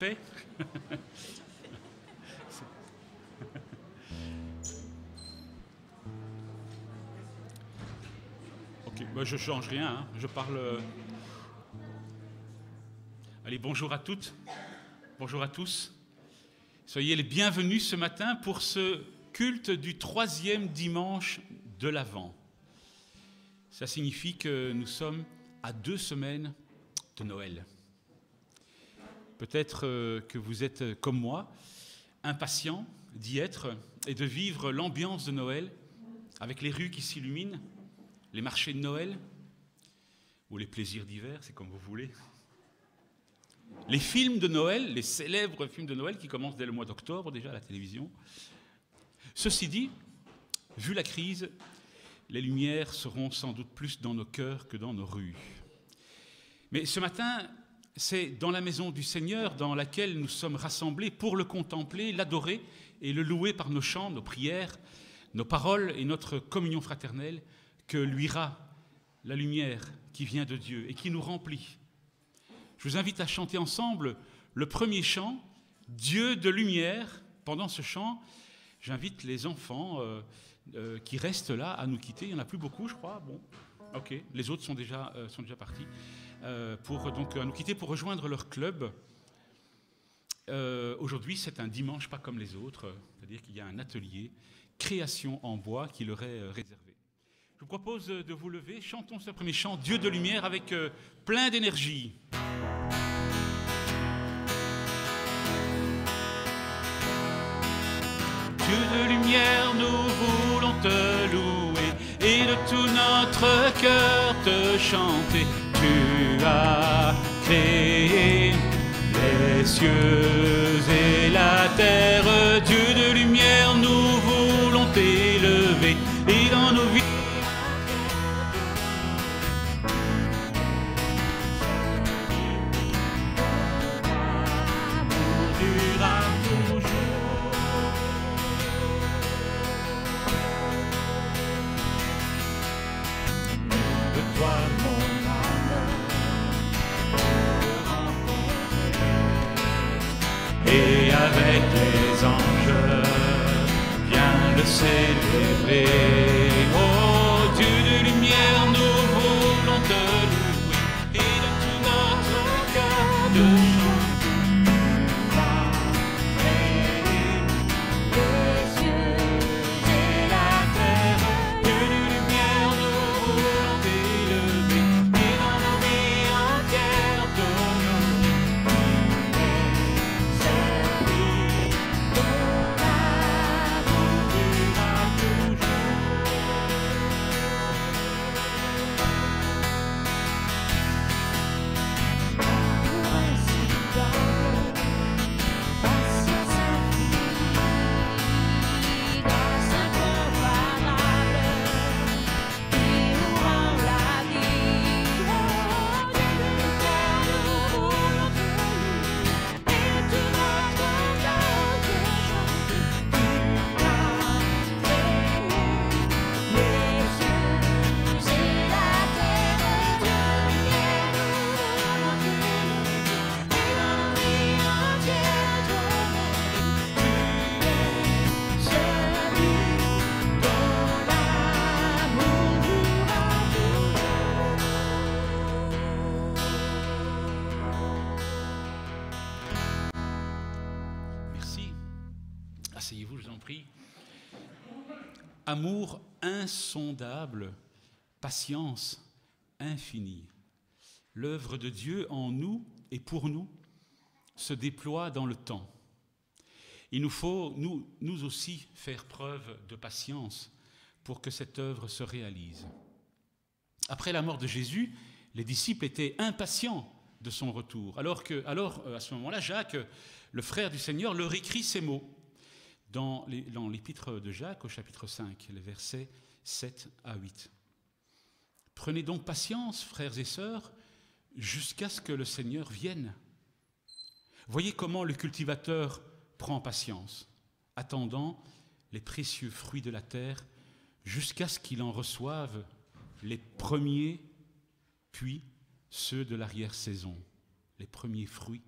fait. Ok, bah je change rien, hein. Je parle. Allez, bonjour à toutes, bonjour à tous. Soyez les bienvenus ce matin pour ce culte du 3e dimanche de l'Avent. Ça signifie que nous sommes à 2 semaines de Noël. Peut-être que vous êtes comme moi, impatients d'y être et de vivre l'ambiance de Noël avec les rues qui s'illuminent, les marchés de Noël ou les plaisirs d'hiver, c'est comme vous voulez. Les films de Noël, les célèbres films de Noël qui commencent dès le mois d'octobre déjà à la télévision. Ceci dit, vu la crise, les lumières seront sans doute plus dans nos cœurs que dans nos rues. Mais ce matin, c'est dans la maison du Seigneur dans laquelle nous sommes rassemblés pour le contempler, l'adorer et le louer par nos chants, nos prières, nos paroles et notre communion fraternelle que luira la lumière qui vient de Dieu et qui nous remplit. Je vous invite à chanter ensemble le premier chant, Dieu de lumière. Pendant ce chant, j'invite les enfants qui restent là à nous quitter. Il n'y en a plus beaucoup, je crois. Bon, ok, les autres sont déjà partis. Pour donc à nous quitter pour rejoindre leur club. Aujourd'hui, c'est un dimanche pas comme les autres, c'est-à-dire qu'il y a un atelier création en bois qui leur est réservé. Je vous propose de vous lever, chantons ce premier chant, Dieu de lumière, avec plein d'énergie. Dieu de lumière, nous voulons te louer et de tout notre cœur te chanter. Tu as créé les cieux et la terre, Dieu de lumière, nous voulons t'élever et dans nos vies. Et avec les anges, viens le célébrer. Oh Dieu de lumière, nous voulons te louer et de tout notre cœur te chanter. Les cieux et la terre, Dieu de lumière, nous voulons t'élever et dans nos vies entières t'honorer. Asseyez-vous, je vous en prie. Amour insondable, patience infinie. L'œuvre de Dieu en nous et pour nous se déploie dans le temps. Il nous faut, nous aussi, faire preuve de patience pour que cette œuvre se réalise. Après la mort de Jésus, les disciples étaient impatients de son retour. Alors, à ce moment-là, Jacques, le frère du Seigneur, leur écrit ces mots. Dans l'épître de Jacques, au chapitre 5, les versets 7 à 8. « Prenez donc patience, frères et sœurs, jusqu'à ce que le Seigneur vienne. Voyez comment le cultivateur prend patience, attendant les précieux fruits de la terre, jusqu'à ce qu'il en reçoive les premiers, puis ceux de l'arrière-saison. Les premiers fruits,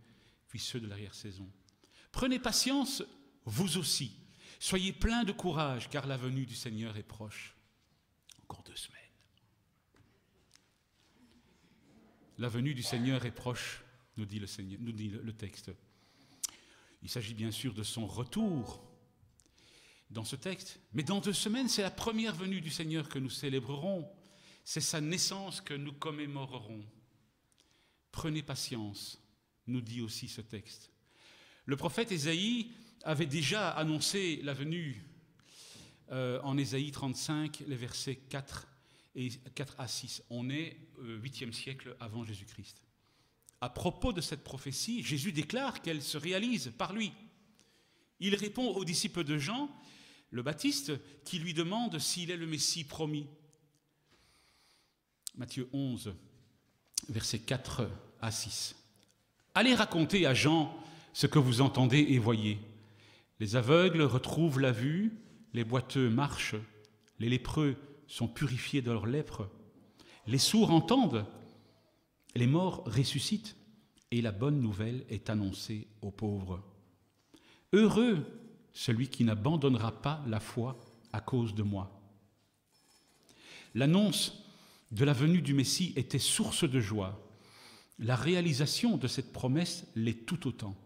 puis ceux de l'arrière-saison. Prenez patience, vous aussi. Soyez pleins de courage, car la venue du Seigneur est proche. Encore 2 semaines. La venue du Seigneur est proche, nous dit le texte. Il s'agit bien sûr de son retour dans ce texte. Mais dans 2 semaines, c'est la première venue du Seigneur que nous célébrerons. C'est sa naissance que nous commémorerons. Prenez patience, nous dit aussi ce texte. Le prophète Ésaïe avait déjà annoncé la venue en Ésaïe 35, les versets 4 à 6. On est au 8e siècle avant Jésus-Christ. À propos de cette prophétie, Jésus déclare qu'elle se réalise par lui. Il répond aux disciples de Jean, le Baptiste, qui lui demande s'il est le Messie promis. Matthieu 11, versets 4 à 6. Allez raconter à Jean ce que vous entendez et voyez. Les aveugles retrouvent la vue, les boiteux marchent, les lépreux sont purifiés de leur lèpre, les sourds entendent, les morts ressuscitent, et la bonne nouvelle est annoncée aux pauvres. Heureux celui qui n'abandonnera pas la foi à cause de moi. L'annonce de la venue du Messie était source de joie. La réalisation de cette promesse l'est tout autant.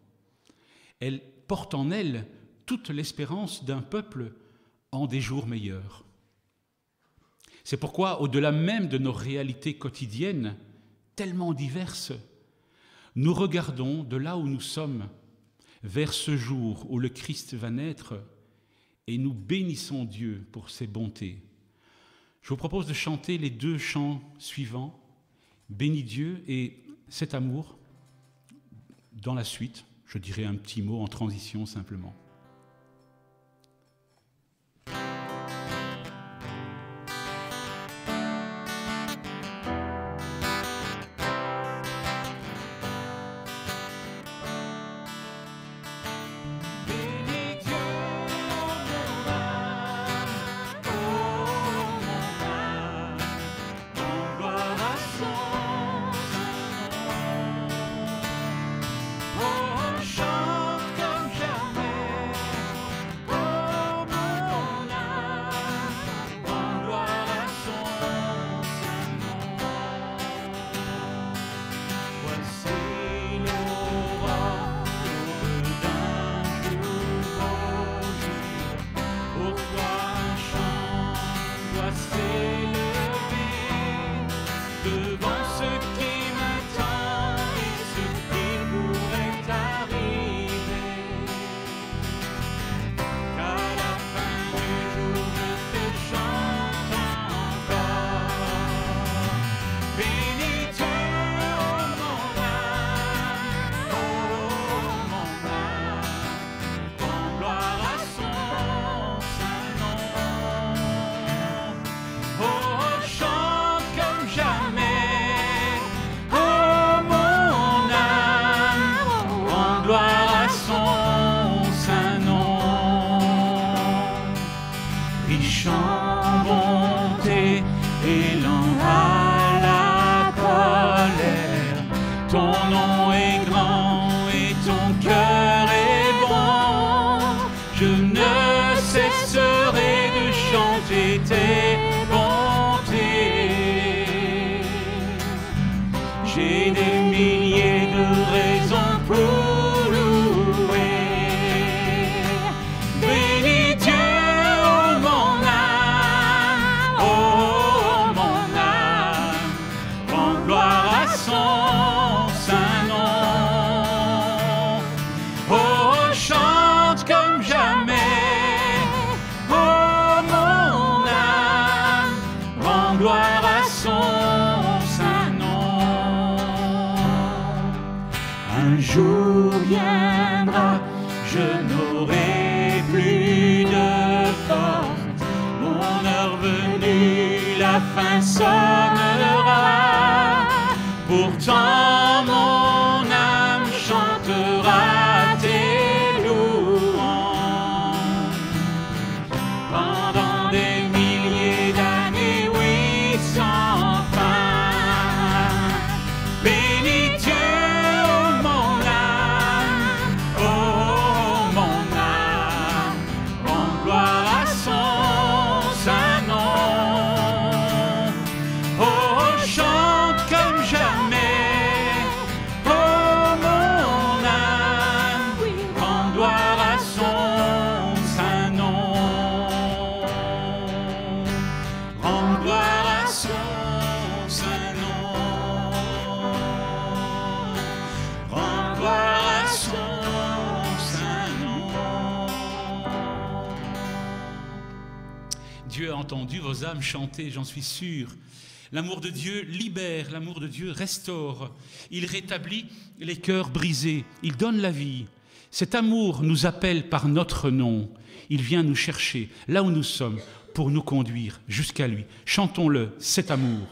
Elle porte en elle toute l'espérance d'un peuple en des jours meilleurs. C'est pourquoi, au-delà même de nos réalités quotidiennes, tellement diverses, nous regardons de là où nous sommes vers ce jour où le Christ va naître et nous bénissons Dieu pour ses bontés. Je vous propose de chanter les 2 chants suivants, Bénis Dieu et Cet amour. Dans la suite, je dirai un petit mot en transition simplement. Pourtant mon âme chantera tes louanges pendant des milliers d'années, oui, sans fin. Bénis Dieu, oh mon âme, Dieu a entendu vos âmes chanter, j'en suis sûr. L'amour de Dieu libère, l'amour de Dieu restaure. Il rétablit les cœurs brisés, il donne la vie. Cet amour nous appelle par notre nom. Il vient nous chercher là où nous sommes pour nous conduire jusqu'à lui. Chantons-le, cet amour.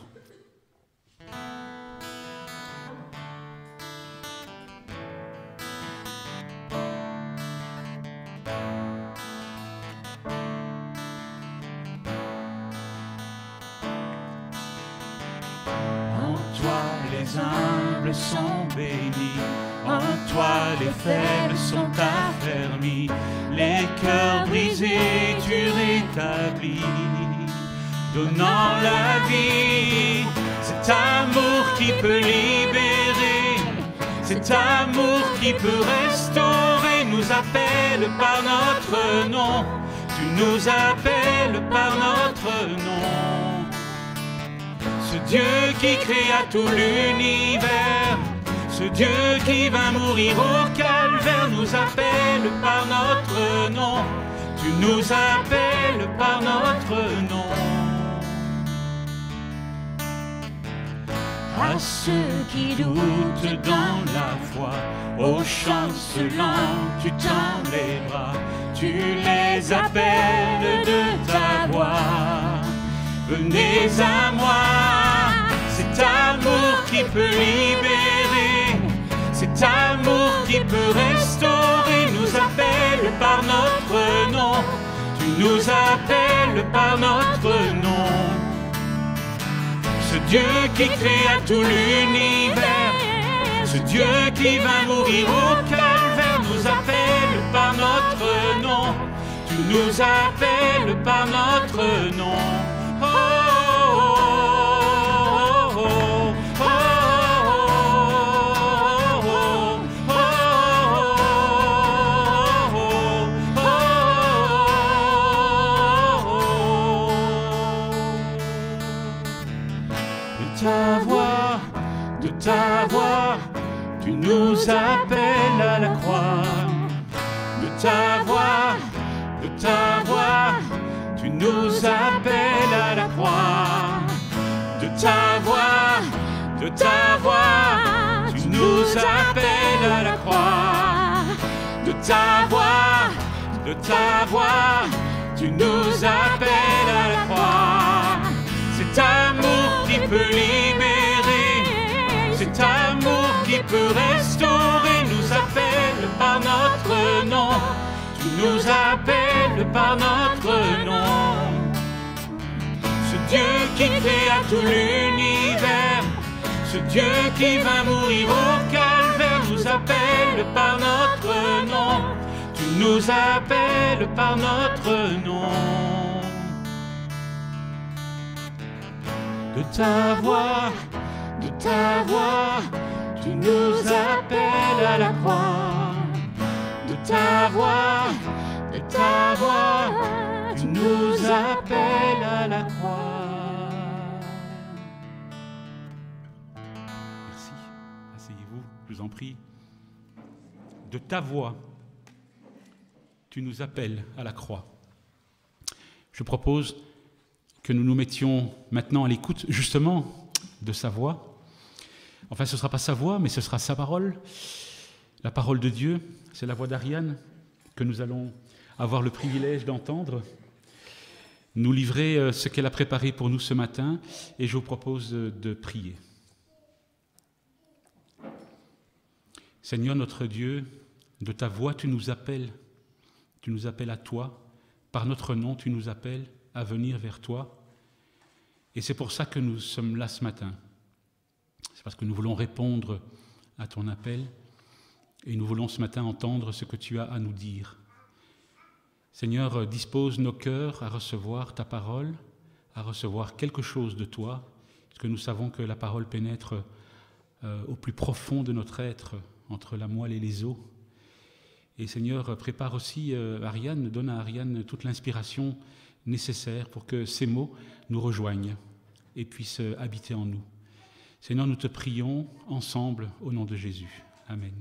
Les humbles sont bénis, en toi les faibles sont affermis, les cœurs brisés tu rétablis, donnant la vie. Cet amour qui peut libérer, cet amour qui peut restaurer, nous appelle par notre nom, tu nous appelles par notre nom. Ce Dieu qui créa tout l'univers, ce Dieu qui vint mourir au calvaire, nous appelle par notre nom. Tu nous appelles par notre nom. À ceux qui doutent dans la foi, aux chancelants, tu tends les bras, tu les appelles de ta voix. Venez à moi, cet amour qui peut libérer, cet amour qui peut restaurer, nous appelle par notre nom. Tu nous appelles par notre nom. Ce Dieu qui créa tout l'univers, ce Dieu qui vint mourir au calvaire, nous appelle par notre nom. Tu nous appelles par notre nom. De ta voix, tu nous appelles à la croix. De ta voix, tu nous appelles à la croix. De ta voix, tu nous appelles à la croix. De ta voix, tu nous appelles à la croix. Cet amour qui peut libérer, cet amour qui peut restaurer, nous appelle par notre nom. Tu nous appelles par notre nom. Ce Dieu qui créa tout l'univers, ce Dieu qui vint mourir au calvaire, nous appelle par notre nom. Tu nous appelles par notre nom. De ta voix, tu nous appelles à la croix. De ta voix, tu nous appelles à la croix. Merci. Asseyez-vous, je vous en prie. De ta voix, tu nous appelles à la croix. Je propose que nous nous mettions maintenant à l'écoute justement de sa voix. Enfin, ce ne sera pas sa voix, mais ce sera sa parole. La parole de Dieu, c'est la voix d'Ariane que nous allons avoir le privilège d'entendre, nous livrer ce qu'elle a préparé pour nous ce matin, et je vous propose de prier. Seigneur notre Dieu, de ta voix tu nous appelles à toi, par notre nom tu nous appelles à venir vers toi. Et c'est pour ça que nous sommes là ce matin. C'est parce que nous voulons répondre à ton appel et nous voulons ce matin entendre ce que tu as à nous dire. Seigneur, dispose nos cœurs à recevoir ta parole, à recevoir quelque chose de toi, parce que nous savons que la parole pénètre au plus profond de notre être, entre la moelle et les os. Et Seigneur, prépare aussi Ariane, donne à Ariane toute l'inspiration nécessaire pour que ces mots nous rejoignent et puissent habiter en nous. Seigneur, nous te prions ensemble au nom de Jésus. Amen.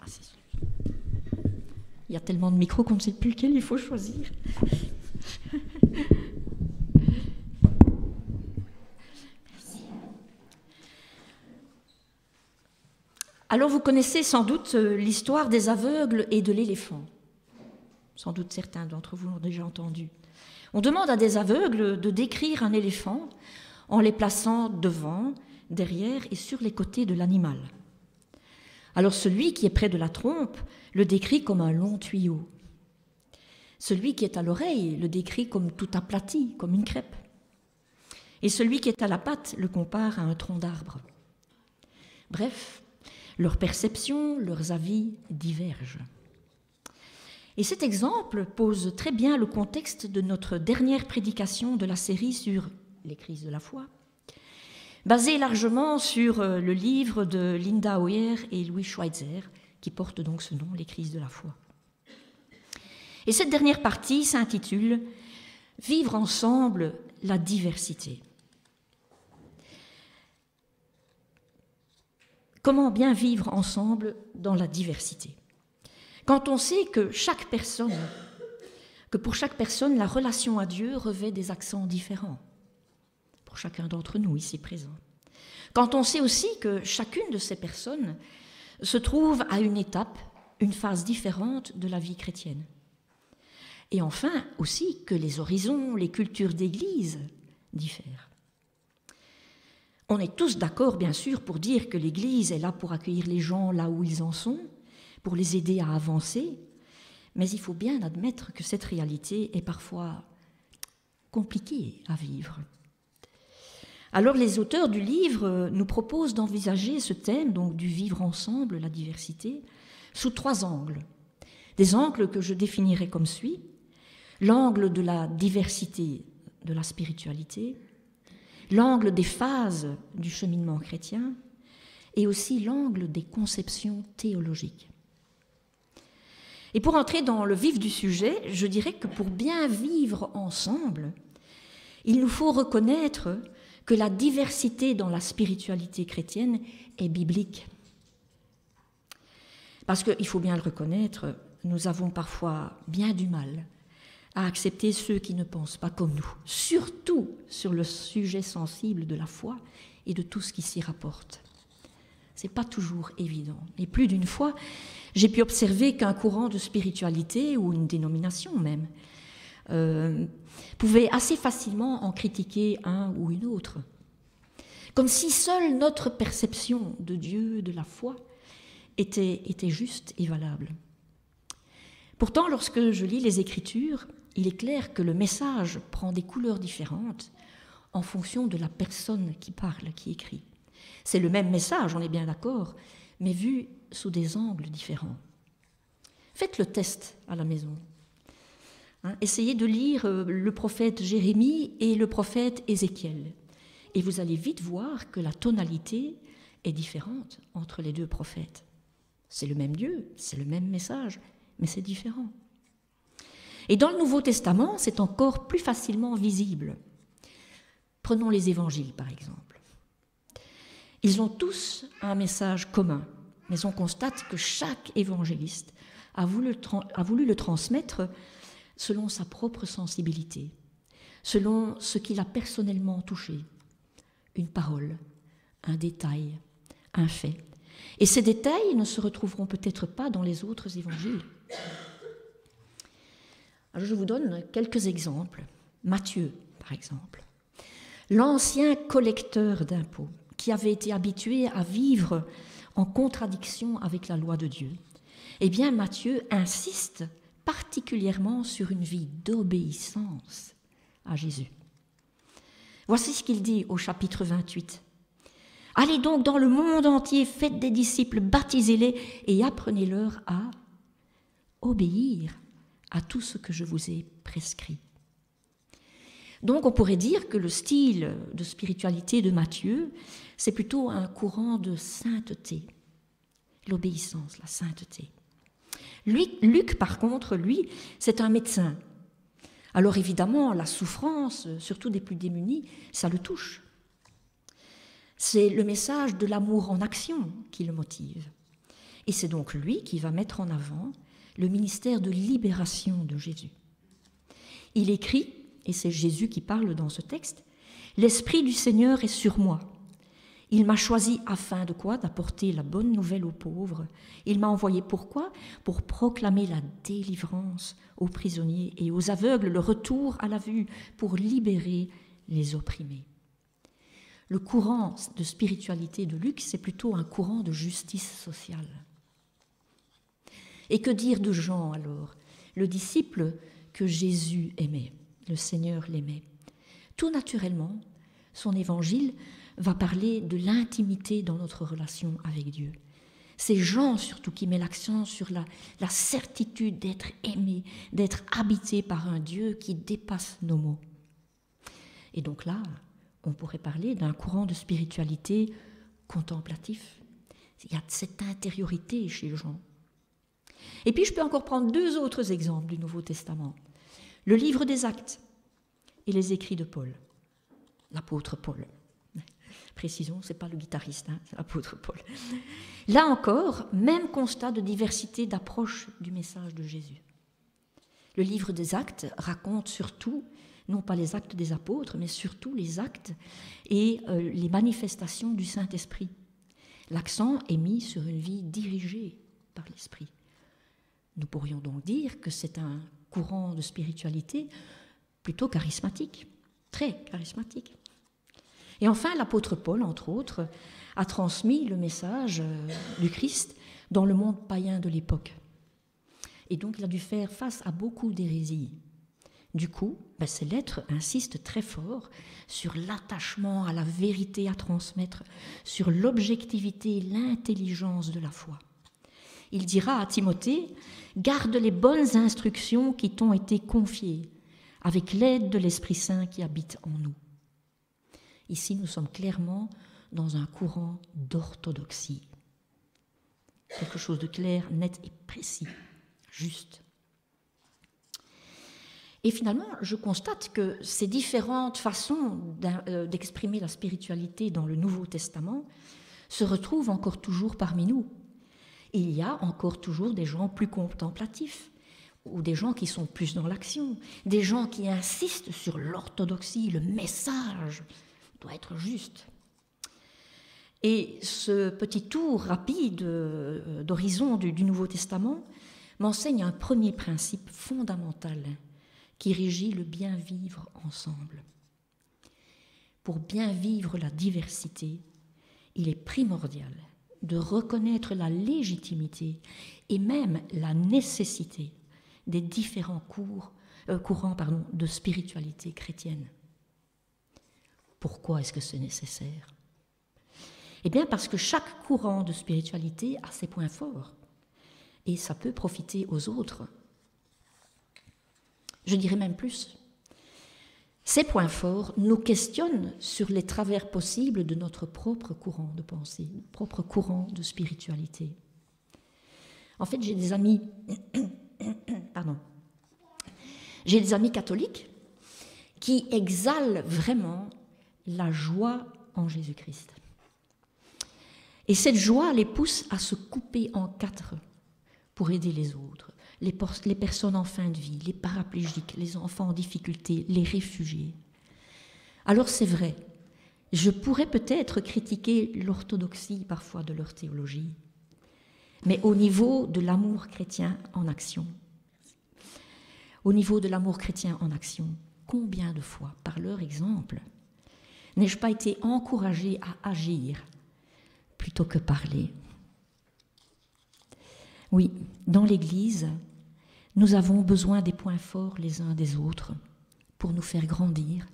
Ah, c'est celui-là. Il y a tellement de micros qu'on ne sait plus lequel il faut choisir. Merci. Alors vous connaissez sans doute l'histoire des aveugles et de l'éléphant. Sans doute certains d'entre vous l'ont déjà entendu. On demande à des aveugles de décrire un éléphant en les plaçant devant, derrière et sur les côtés de l'animal. Alors celui qui est près de la trompe le décrit comme un long tuyau. Celui qui est à l'oreille le décrit comme tout aplati, comme une crêpe. Et celui qui est à la patte le compare à un tronc d'arbre. Bref, leurs perceptions, leurs avis divergent. Et cet exemple pose très bien le contexte de notre dernière prédication de la série sur les crises de la foi, basée largement sur le livre de Linda Hoyer et Louis Schweitzer, qui porte donc ce nom, Les crises de la foi. Et cette dernière partie s'intitule « Vivre ensemble la diversité ». Comment bien vivre ensemble dans la diversité ? Quand on sait que pour chaque personne, la relation à Dieu revêt des accents différents, pour chacun d'entre nous ici présents. Quand on sait aussi que chacune de ces personnes se trouve à une étape, une phase différente de la vie chrétienne. Et enfin aussi que les horizons, les cultures d'Église diffèrent. On est tous d'accord, bien sûr, pour dire que l'Église est là pour accueillir les gens là où ils en sont, pour les aider à avancer, mais il faut bien admettre que cette réalité est parfois compliquée à vivre. Alors les auteurs du livre nous proposent d'envisager ce thème, donc du vivre ensemble, la diversité, sous 3 angles. Des angles que je définirai comme suit: l'angle de la diversité de la spiritualité, l'angle des phases du cheminement chrétien et aussi l'angle des conceptions théologiques. Et pour entrer dans le vif du sujet, je dirais que pour bien vivre ensemble, il nous faut reconnaître que la diversité dans la spiritualité chrétienne est biblique. Parce qu'il faut bien le reconnaître, nous avons parfois bien du mal à accepter ceux qui ne pensent pas comme nous, surtout sur le sujet sensible de la foi et de tout ce qui s'y rapporte. Ce n'est pas toujours évident. Et plus d'une fois, j'ai pu observer qu'un courant de spiritualité, ou une dénomination même, pouvait assez facilement en critiquer un ou une autre. Comme si seule notre perception de Dieu, de la foi, était juste et valable. Pourtant, lorsque je lis les Écritures, il est clair que le message prend des couleurs différentes en fonction de la personne qui parle, qui écrit. C'est le même message, on est bien d'accord, mais vu sous des angles différents. Faites le test à la maison. Essayez de lire le prophète Jérémie et le prophète Ézéchiel. Et vous allez vite voir que la tonalité est différente entre les 2 prophètes. C'est le même Dieu, c'est le même message, mais c'est différent. Et dans le Nouveau Testament, c'est encore plus facilement visible. Prenons les évangiles, par exemple. Ils ont tous un message commun, mais on constate que chaque évangéliste a voulu le transmettre selon sa propre sensibilité, selon ce qui l'a personnellement touché. Une parole, un détail, un fait. Et ces détails ne se retrouveront peut-être pas dans les autres évangiles. Alors je vous donne quelques exemples. Matthieu, par exemple. L'ancien collecteur d'impôts, qui avait été habitué à vivre en contradiction avec la loi de Dieu. Eh bien, Matthieu insiste particulièrement sur une vie d'obéissance à Jésus. Voici ce qu'il dit au chapitre 28. « Allez donc dans le monde entier, faites des disciples, baptisez-les et apprenez-leur à obéir à tout ce que je vous ai prescrit. » Donc on pourrait dire que le style de spiritualité de Matthieu, c'est plutôt un courant de sainteté, l'obéissance, la sainteté. Luc, par contre, lui, c'est un médecin. Alors évidemment, la souffrance, surtout des plus démunis, ça le touche. C'est le message de l'amour en action qui le motive. Et c'est donc lui qui va mettre en avant le ministère de libération de Jésus. Il écrit, et c'est Jésus qui parle dans ce texte, « L'Esprit du Seigneur est sur moi. Il m'a choisi afin de quoi? D'apporter la bonne nouvelle aux pauvres. Il m'a envoyé pourquoi? Pour proclamer la délivrance aux prisonniers et aux aveugles, le retour à la vue, pour libérer les opprimés. » Le courant de spiritualité de Luc, c'est plutôt un courant de justice sociale. Et que dire de Jean alors? Le disciple que Jésus aimait, le Seigneur l'aimait. Tout naturellement, son évangile va parler de l'intimité dans notre relation avec Dieu. C'est Jean surtout qui met l'accent sur la certitude d'être aimé, d'être habité par un Dieu qui dépasse nos mots. Et donc là, on pourrait parler d'un courant de spiritualité contemplatif. Il y a cette intériorité chez Jean. Et puis je peux encore prendre 2 autres exemples du Nouveau Testament. Le livre des Actes et les écrits de Paul, l'apôtre Paul. Précisons, ce n'est pas le guitariste, c'est l'apôtre Paul. Là encore, même constat de diversité d'approche du message de Jésus. Le livre des Actes raconte surtout, non pas les actes des apôtres, mais surtout les actes et les manifestations du Saint-Esprit. L'accent est mis sur une vie dirigée par l'Esprit. Nous pourrions donc dire que c'est un courant de spiritualité plutôt charismatique, très charismatique. Et enfin, l'apôtre Paul, entre autres, a transmis le message du Christ dans le monde païen de l'époque. Et donc, il a dû faire face à beaucoup d'hérésies. Du coup, ces lettres insistent très fort sur l'attachement à la vérité à transmettre, sur l'objectivité et l'intelligence de la foi. Il dira à Timothée « Garde les bonnes instructions qui t'ont été confiées, avec l'aide de l'Esprit Saint qui habite en nous. » Ici, nous sommes clairement dans un courant d'orthodoxie. Quelque chose de clair, net et précis, juste. Et finalement, je constate que ces différentes façons d'exprimer la spiritualité dans le Nouveau Testament se retrouvent encore toujours parmi nous. Il y a encore toujours des gens plus contemplatifs, ou des gens qui sont plus dans l'action, des gens qui insistent sur l'orthodoxie, le message doit être juste. Et ce petit tour rapide d'horizon du Nouveau Testament m'enseigne un premier principe fondamental qui régit le bien vivre ensemble. Pour bien vivre la diversité, il est primordial de reconnaître la légitimité et même la nécessité des différents courants de spiritualité chrétienne. Pourquoi est-ce que c'est nécessaire? Eh bien parce que chaque courant de spiritualité a ses points forts et ça peut profiter aux autres. Je dirais même plus. Ces points forts nous questionnent sur les travers possibles de notre propre courant de pensée, propre courant de spiritualité. En fait, j'ai des amis catholiques qui exhalent vraiment la joie en Jésus-Christ. Et cette joie les pousse à se couper en 4 pour aider les autres, les personnes en fin de vie, les paraplégiques, les enfants en difficulté, les réfugiés. Alors c'est vrai, je pourrais peut-être critiquer l'orthodoxie parfois de leur théologie, mais au niveau de l'amour chrétien en action, combien de fois, par leur exemple, n'ai-je pas été encouragée à agir plutôt que parler? Oui, dans l'Église, nous avons besoin des points forts les uns des autres pour nous faire grandir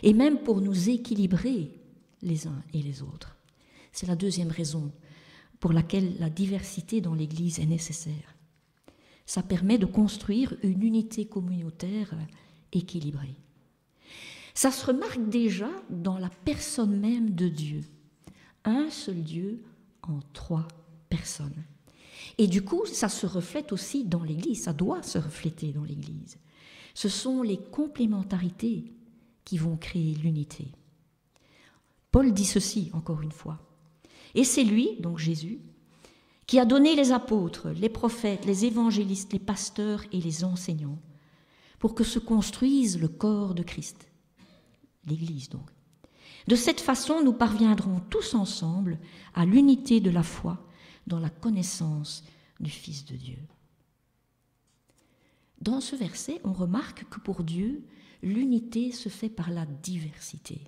et même pour nous équilibrer les uns et les autres. C'est la deuxième raison pour laquelle la diversité dans l'Église est nécessaire. Ça permet de construire une unité communautaire équilibrée. Ça se remarque déjà dans la personne même de Dieu. Un seul Dieu en 3 personnes. Et du coup, ça se reflète aussi dans l'Église, ça doit se refléter dans l'Église. Ce sont les complémentarités qui vont créer l'unité. Paul dit ceci, encore une fois. Et c'est lui, donc Jésus, qui a donné les apôtres, les prophètes, les évangélistes, les pasteurs et les enseignants, pour que se construise le corps de Christ, l'Église donc. De cette façon, nous parviendrons tous ensemble à l'unité de la foi dans la connaissance du Fils de Dieu. Dans ce verset, on remarque que pour Dieu, l'unité se fait par la diversité.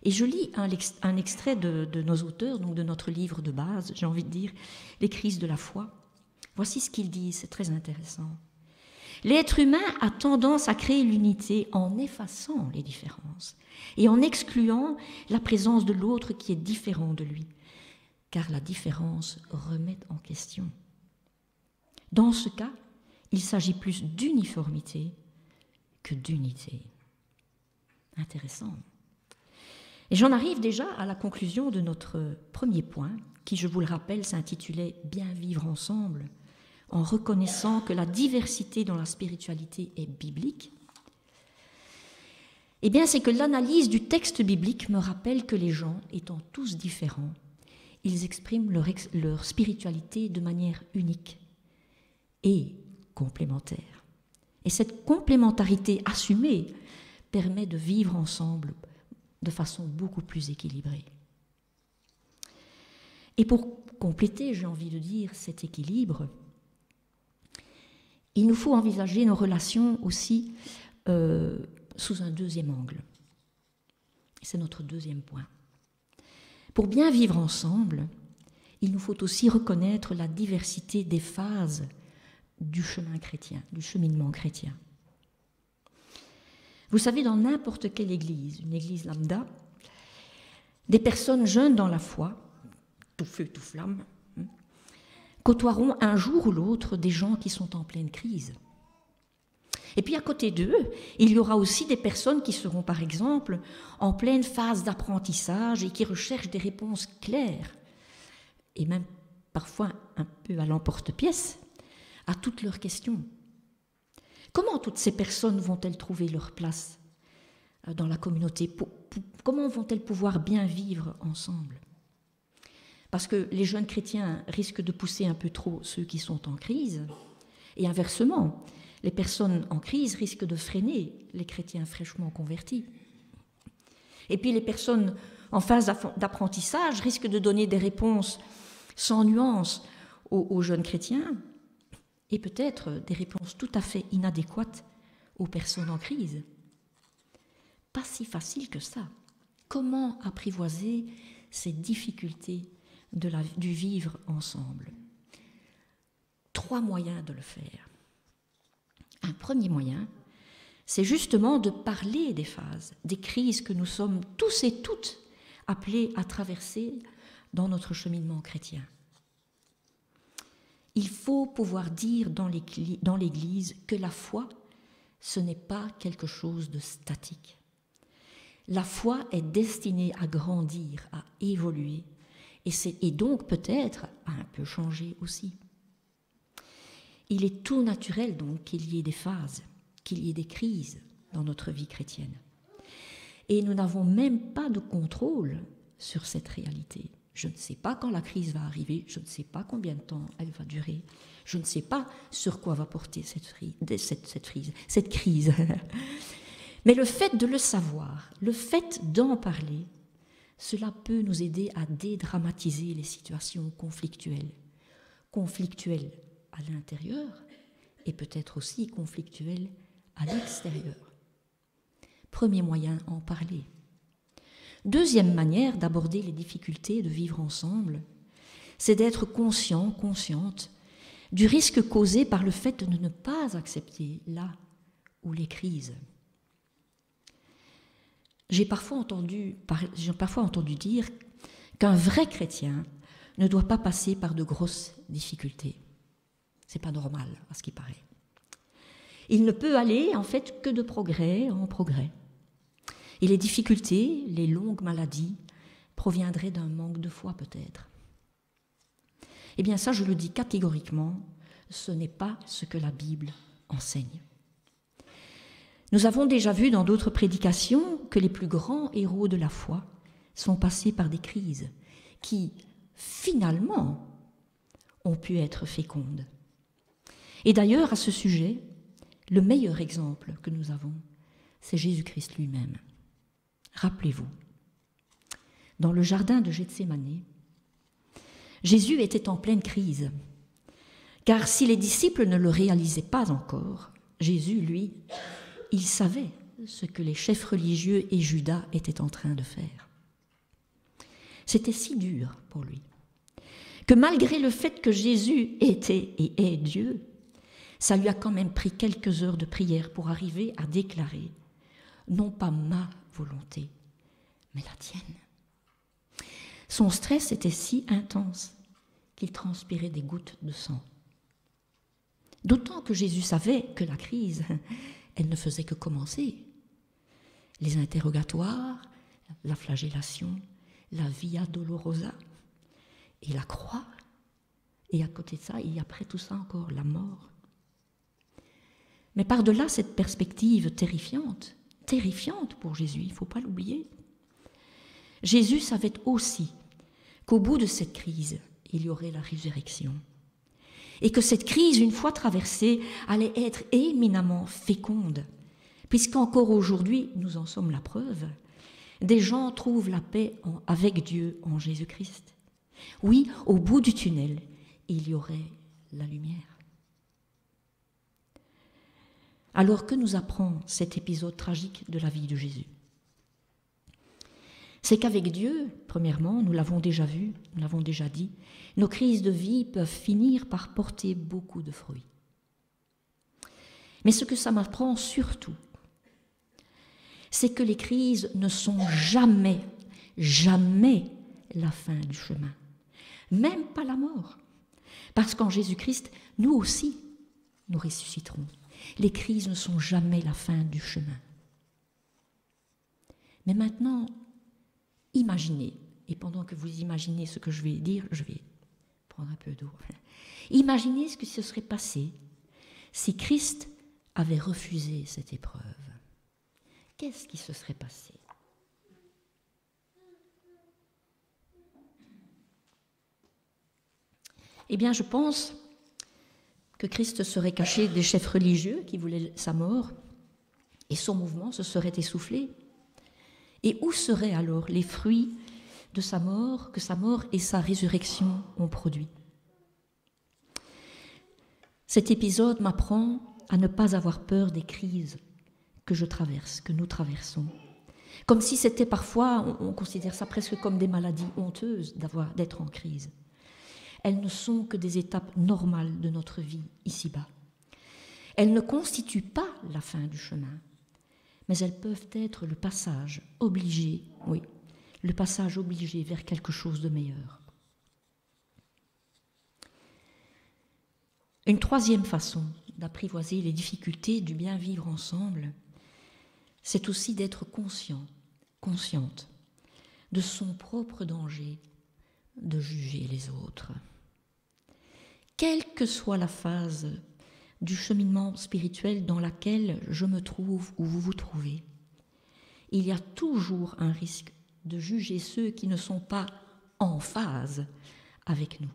Et je lis un extrait de nos auteurs, donc de notre livre de base, j'ai envie de dire, les crises de la foi. Voici ce qu'ils disent, c'est très intéressant. L'être humain a tendance à créer l'unité en effaçant les différences et en excluant la présence de l'autre qui est différent de lui, car la différence remet en question. Dans ce cas, il s'agit plus d'uniformité que d'unité. Intéressant. Et j'en arrive déjà à la conclusion de notre premier point, qui, je vous le rappelle, s'intitulait « Bien vivre ensemble », en reconnaissant que la diversité dans la spiritualité est biblique. Eh bien, c'est que l'analyse du texte biblique me rappelle que les gens, étant tous différents, ils expriment leur spiritualité de manière unique et complémentaire. Et cette complémentarité assumée permet de vivre ensemble de façon beaucoup plus équilibrée. Et pour compléter, j'ai envie de dire, cet équilibre, il nous faut envisager nos relations aussi sous un deuxième angle. C'est notre deuxième point. Pour bien vivre ensemble, il nous faut aussi reconnaître la diversité des phases du chemin chrétien, du cheminement chrétien. Vous savez, dans n'importe quelle église, une église lambda, des personnes jeunes dans la foi, tout feu, tout flamme, côtoieront un jour ou l'autre des gens qui sont en pleine crise. Et puis à côté d'eux, il y aura aussi des personnes qui seront par exemple en pleine phase d'apprentissage et qui recherchent des réponses claires, et même parfois un peu à l'emporte-pièce, à toutes leurs questions. Comment toutes ces personnes vont-elles trouver leur place dans la communauté? Comment vont-elles pouvoir bien vivre ensemble? Parce que les jeunes chrétiens risquent de pousser un peu trop ceux qui sont en crise, et inversement, les personnes en crise risquent de freiner les chrétiens fraîchement convertis. Et puis les personnes en phase d'apprentissage risquent de donner des réponses sans nuance aux jeunes chrétiens, et peut-être des réponses tout à fait inadéquates aux personnes en crise. Pas si facile que ça. Comment apprivoiser ces difficultés du vivre ensemble? 3 moyens de le faire. Un premier moyen, c'est justement de parler des phases, des crises que nous sommes tous et toutes appelés à traverser dans notre cheminement chrétien. Il faut pouvoir dire dans l'Église que la foi, ce n'est pas quelque chose de statique. La foi est destinée à grandir, à évoluer, et donc peut-être à un peu changer aussi. Il est tout naturel donc qu'il y ait des phases, qu'il y ait des crises dans notre vie chrétienne. Et nous n'avons même pas de contrôle sur cette réalité. Je ne sais pas quand la crise va arriver, je ne sais pas combien de temps elle va durer, je ne sais pas sur quoi va porter cette crise. Mais le fait de le savoir, le fait d'en parler, cela peut nous aider à dédramatiser les situations conflictuelles. Conflictuelles à l'intérieur et peut-être aussi conflictuelles à l'extérieur. Premier moyen, en parler. Deuxième manière d'aborder les difficultés de vivre ensemble, c'est d'être conscient, consciente du risque causé par le fait de ne pas accepter là où les crises. J'ai parfois entendu dire qu'un vrai chrétien ne doit pas passer par de grosses difficultés. C'est pas normal, à ce qui paraît. Il ne peut aller, en fait, que de progrès en progrès. Et les difficultés, les longues maladies, proviendraient d'un manque de foi, peut-être. Eh bien, ça, je le dis catégoriquement, ce n'est pas ce que la Bible enseigne. Nous avons déjà vu dans d'autres prédications que les plus grands héros de la foi sont passés par des crises qui, finalement, ont pu être fécondes. Et d'ailleurs, à ce sujet, le meilleur exemple que nous avons, c'est Jésus-Christ lui-même. Rappelez-vous, dans le jardin de Gethsémani, Jésus était en pleine crise, car si les disciples ne le réalisaient pas encore, Jésus, lui, il savait ce que les chefs religieux et Judas étaient en train de faire. C'était si dur pour lui que malgré le fait que Jésus était et est Dieu, ça lui a quand même pris quelques heures de prière pour arriver à déclarer « Non pas ma volonté, mais la tienne ». Son stress était si intense qu'il transpirait des gouttes de sang. D'autant que Jésus savait que la crise, elle ne faisait que commencer. Les interrogatoires, la flagellation, la via dolorosa et la croix. Et à côté de ça, et après tout ça encore, la mort. Mais par-delà cette perspective terrifiante pour Jésus, il ne faut pas l'oublier, Jésus savait aussi qu'au bout de cette crise, il y aurait la résurrection. Et que cette crise, une fois traversée, allait être éminemment féconde, puisqu'encore aujourd'hui, nous en sommes la preuve, des gens trouvent la paix avec Dieu en Jésus-Christ. Oui, au bout du tunnel, il y aurait la lumière. Alors que nous apprend cet épisode tragique de la vie de Jésus? C'est qu'avec Dieu, premièrement, nous l'avons déjà vu, nous l'avons déjà dit, nos crises de vie peuvent finir par porter beaucoup de fruits. Mais ce que ça m'apprend surtout, c'est que les crises ne sont jamais la fin du chemin. Même pas la mort. Parce qu'en Jésus-Christ, nous aussi, nous ressusciterons. Les crises ne sont jamais la fin du chemin. Mais maintenant, imaginez, et pendant que vous imaginez ce que je vais dire, je vais prendre un peu d'eau. Imaginez ce qui se serait passé si Christ avait refusé cette épreuve. Qu'est-ce qui se serait passé? Eh bien, je pense que Christ serait caché des chefs religieux qui voulaient sa mort, et son mouvement se serait essoufflé. Et où seraient alors les fruits de sa mort, que sa mort et sa résurrection ont produit? Cet épisode m'apprend à ne pas avoir peur des crises que je traverse, que nous traversons. Comme si c'était parfois, on considère ça presque comme des maladies honteuses d'être en crise. Elles ne sont que des étapes normales de notre vie ici-bas. Elles ne constituent pas la fin du chemin, mais elles peuvent être le passage obligé, oui, le passage obligé vers quelque chose de meilleur. Une troisième façon d'apprivoiser les difficultés du bien vivre ensemble, c'est aussi d'être consciente de son propre danger de juger les autres. Quelle que soit la phase du cheminement spirituel dans laquelle je me trouve ou vous vous trouvez, il y a toujours un risque de juger ceux qui ne sont pas en phase avec nous,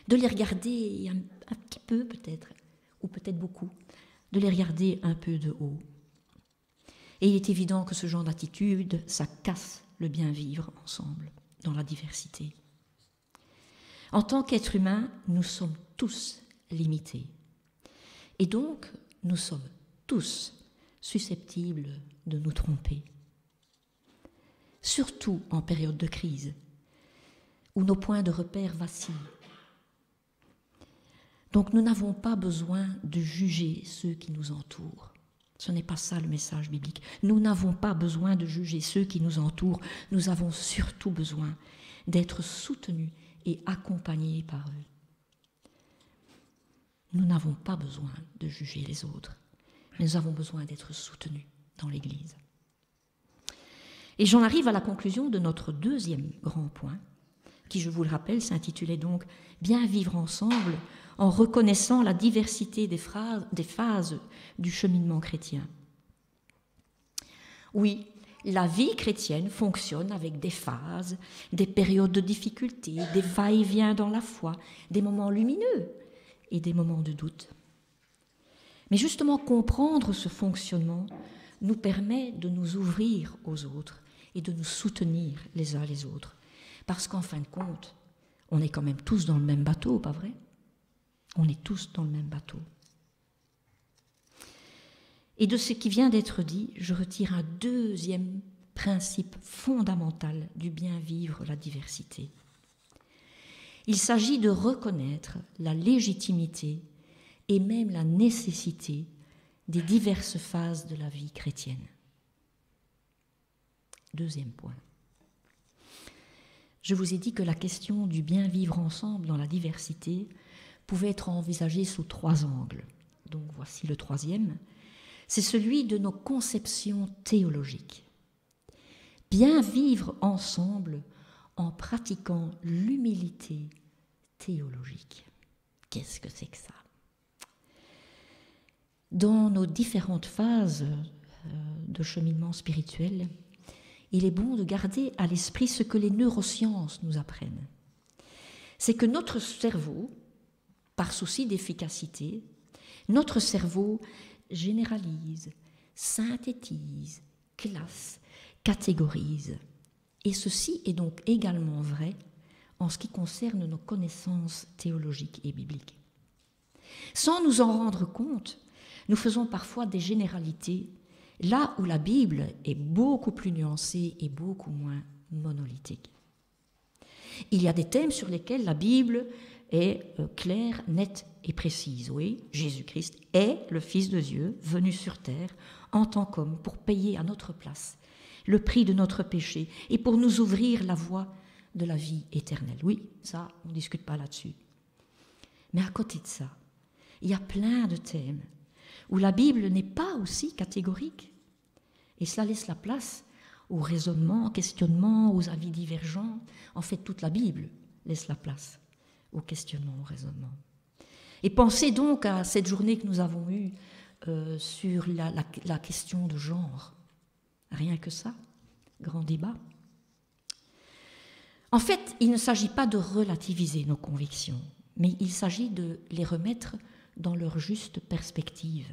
de les regarder un petit peu peut-être, ou peut-être beaucoup, de les regarder un peu de haut. Et il est évident que ce genre d'attitude, ça casse le bien vivre ensemble, dans la diversité. En tant qu'êtres humains, nous sommes tous limités. Et donc, nous sommes tous susceptibles de nous tromper. Surtout en période de crise, où nos points de repère vacillent. Donc, nous n'avons pas besoin de juger ceux qui nous entourent. Ce n'est pas ça le message biblique. Nous n'avons pas besoin de juger ceux qui nous entourent. Nous avons surtout besoin d'être soutenus et accompagnés par eux. Nous n'avons pas besoin de juger les autres, mais nous avons besoin d'être soutenus dans l'Église. Et j'en arrive à la conclusion de notre deuxième grand point, qui, je vous le rappelle, s'intitulait donc « Bien vivre ensemble en reconnaissant la diversité des phases du cheminement chrétien ». Oui, la vie chrétienne fonctionne avec des phases, des périodes de difficulté, des va-et-vient dans la foi, des moments lumineux et des moments de doute. Mais justement, comprendre ce fonctionnement nous permet de nous ouvrir aux autres et de nous soutenir les uns les autres. Parce qu'en fin de compte, on est quand même tous dans le même bateau, pas vrai? On est tous dans le même bateau. Et de ce qui vient d'être dit, je retire un deuxième principe fondamental du bien vivre la diversité. Il s'agit de reconnaître la légitimité et même la nécessité des diverses phases de la vie chrétienne. Deuxième point. Je vous ai dit que la question du bien vivre ensemble dans la diversité pouvait être envisagée sous 3 angles. Donc voici le troisième. C'est celui de nos conceptions théologiques. Bien vivre ensemble en pratiquant l'humilité théologique. Qu'est-ce que c'est que ça? Dans nos différentes phases de cheminement spirituel, il est bon de garder à l'esprit ce que les neurosciences nous apprennent. C'est que notre cerveau, par souci d'efficacité, notre cerveau généralise, synthétise, classe, catégorise. Et ceci est donc également vrai en ce qui concerne nos connaissances théologiques et bibliques. Sans nous en rendre compte, nous faisons parfois des généralités, là où la Bible est beaucoup plus nuancée et beaucoup moins monolithique. Il y a des thèmes sur lesquels la Bible est claire, nette et précise. Oui, Jésus-Christ est le Fils de Dieu venu sur terre en tant qu'homme pour payer à notre place le prix de notre péché et pour nous ouvrir la voie de la vie éternelle. Oui, ça, on ne discute pas là-dessus. Mais à côté de ça, il y a plein de thèmes où la Bible n'est pas aussi catégorique. Et cela laisse la place aux raisonnements, aux questionnements, aux avis divergents. En fait, toute la Bible laisse la place aux questionnements, aux raisonnements. Et pensez donc à cette journée que nous avons eue sur la question de genre. Rien que ça, grand débat. En fait, il ne s'agit pas de relativiser nos convictions, mais il s'agit de les remettre dans leur juste perspective.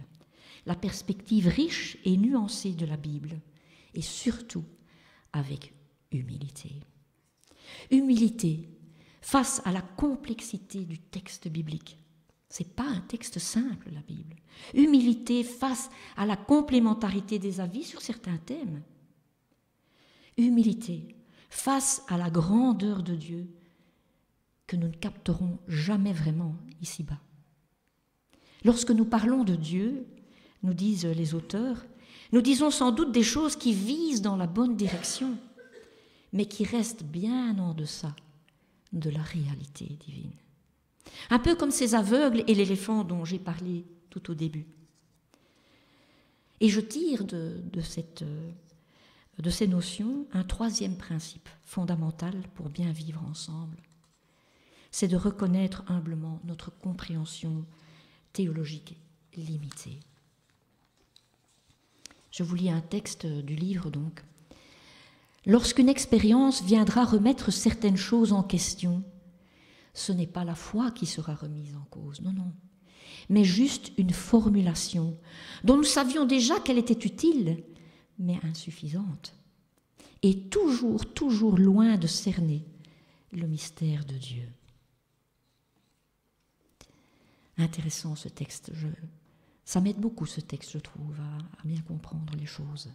La perspective riche et nuancée de la Bible, et surtout avec humilité. Humilité face à la complexité du texte biblique. Ce n'est pas un texte simple, la Bible. Humilité face à la complémentarité des avis sur certains thèmes. Humilité face à la grandeur de Dieu que nous ne capterons jamais vraiment ici-bas. Lorsque nous parlons de Dieu, nous disent les auteurs, nous disons sans doute des choses qui visent dans la bonne direction, mais qui restent bien en deçà de la réalité divine. Un peu comme ces aveugles et l'éléphant dont j'ai parlé tout au début. Et je tire de ces notions un troisième principe fondamental pour bien vivre ensemble. C'est de reconnaître humblement notre compréhension théologique limitée. Je vous lis un texte du livre donc. Lorsqu'une expérience viendra remettre certaines choses en question, ce n'est pas la foi qui sera remise en cause, non, mais juste une formulation dont nous savions déjà qu'elle était utile, mais insuffisante, et toujours loin de cerner le mystère de Dieu. Intéressant ce texte, ça m'aide beaucoup ce texte, je trouve, à bien comprendre les choses.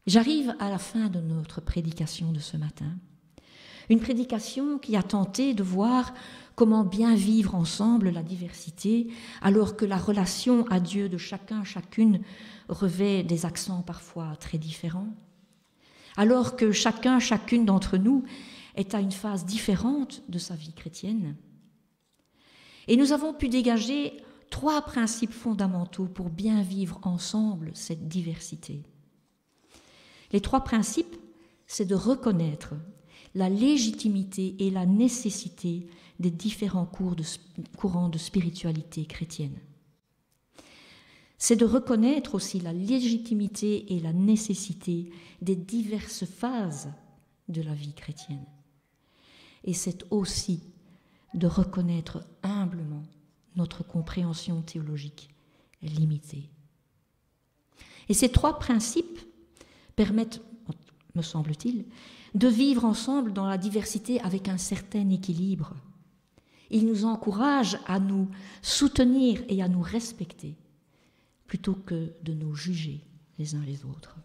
J'arrive à la fin de notre prédication de ce matin. Une prédication qui a tenté de voir comment bien vivre ensemble la diversité, alors que la relation à Dieu de chacun, chacune, revêt des accents parfois très différents, alors que chacun, chacune d'entre nous est à une phase différente de sa vie chrétienne. Et nous avons pu dégager 3 principes fondamentaux pour bien vivre ensemble cette diversité. Les 3 principes, c'est de reconnaître la légitimité et la nécessité des différents courants de spiritualité chrétienne. c'est de reconnaître aussi la légitimité et la nécessité des diverses phases de la vie chrétienne. Et c'est aussi de reconnaître humblement notre compréhension théologique limitée. Et ces trois principes permettent, me semble-t-il, de vivre ensemble dans la diversité avec un certain équilibre. Ils nous encouragent à nous soutenir et à nous respecter, plutôt que de nous juger les uns les autres.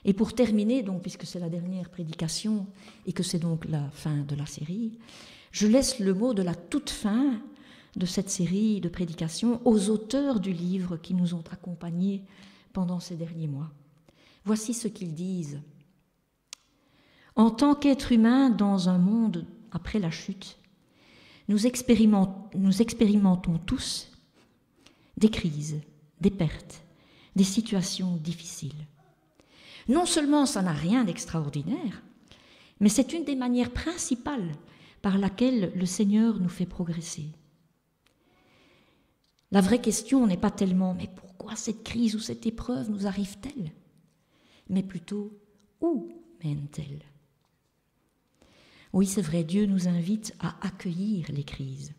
Et pour terminer, donc, puisque c'est la dernière prédication et que c'est donc la fin de la série, je laisse le mot de la toute fin de cette série de prédications aux auteurs du livre qui nous ont accompagnés pendant ces derniers mois. Voici ce qu'ils disent. En tant qu'être humain dans un monde après la chute, nous expérimentons tous des crises, des pertes, des situations difficiles. Non seulement ça n'a rien d'extraordinaire, mais c'est une des manières principales par laquelle le Seigneur nous fait progresser. La vraie question n'est pas tellement « mais pourquoi cette crise ou cette épreuve nous arrive-t-elle ?» mais plutôt « où mène-t-elle » Oui, c'est vrai, Dieu nous invite à accueillir les crises.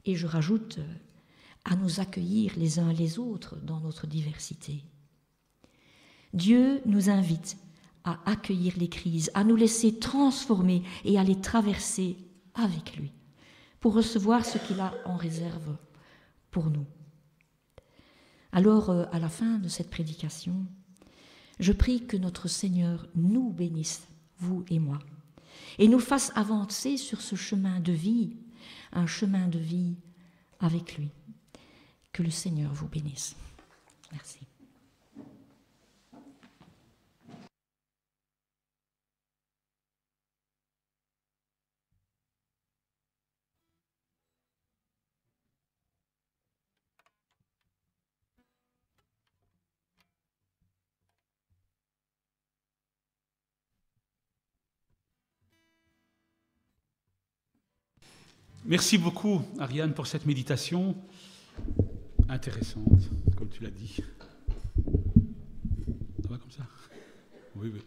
Et je rajoute, à nous accueillir les uns les autres dans notre diversité. Dieu nous invite à accueillir les crises, à nous laisser transformer et à les traverser avec lui, pour recevoir ce qu'il a en réserve pour nous. Alors, à la fin de cette prédication, je prie que notre Seigneur nous bénisse, vous et moi, et nous fasse avancer sur ce chemin de vie, un chemin de vie avec lui. Que le Seigneur vous bénisse. Merci. Merci beaucoup, Ariane, pour cette méditation intéressante, comme tu l'as dit. Ça va comme ça ? Oui, oui.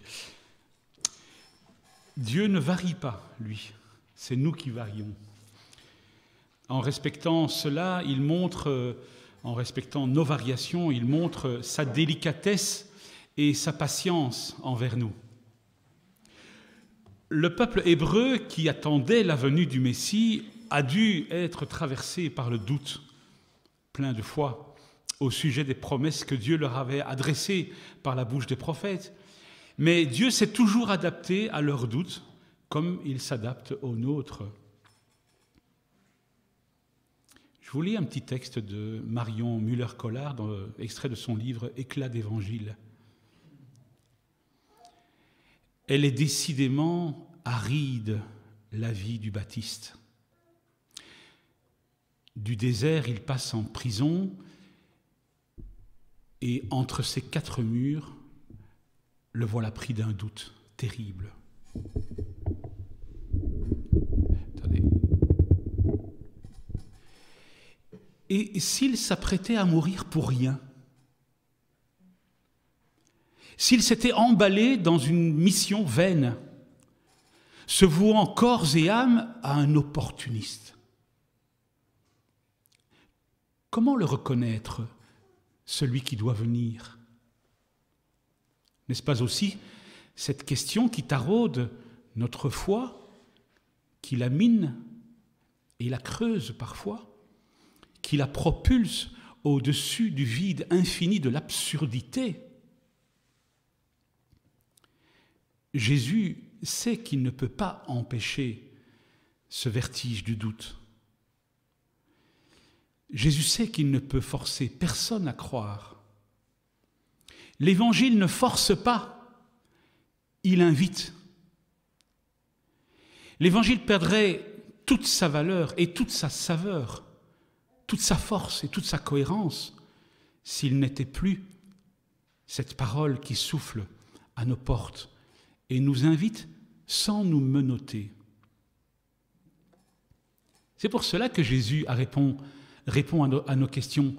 Dieu ne varie pas, lui. C'est nous qui varions. En respectant cela, il montre, en respectant nos variations, il montre sa délicatesse et sa patience envers nous. Le peuple hébreu qui attendait la venue du Messie a dû être traversé par le doute, plein de foi, au sujet des promesses que Dieu leur avait adressées par la bouche des prophètes. Mais Dieu s'est toujours adapté à leurs doutes, comme il s'adapte aux nôtres. Je vous lis un petit texte de Marion Müller-Collard, extrait de son livre « Éclat d'évangile ». Elle est décidément aride, la vie du Baptiste. Du désert, il passe en prison, et entre ces quatre murs, le voilà pris d'un doute terrible. Attendez. Et s'il s'apprêtait à mourir pour rien, s'il s'était emballé dans une mission vaine, se vouant corps et âme à un opportuniste, comment le reconnaître, celui qui doit venir ? N'est-ce pas aussi cette question qui taraude notre foi, qui la mine et la creuse parfois, qui la propulse au-dessus du vide infini de l'absurdité ? Jésus sait qu'il ne peut pas empêcher ce vertige du doute. Jésus sait qu'il ne peut forcer personne à croire. L'Évangile ne force pas, il invite. L'Évangile perdrait toute sa valeur et toute sa saveur, toute sa force et toute sa cohérence s'il n'était plus cette parole qui souffle à nos portes et nous invite sans nous menotter. C'est pour cela que Jésus répond à nos questions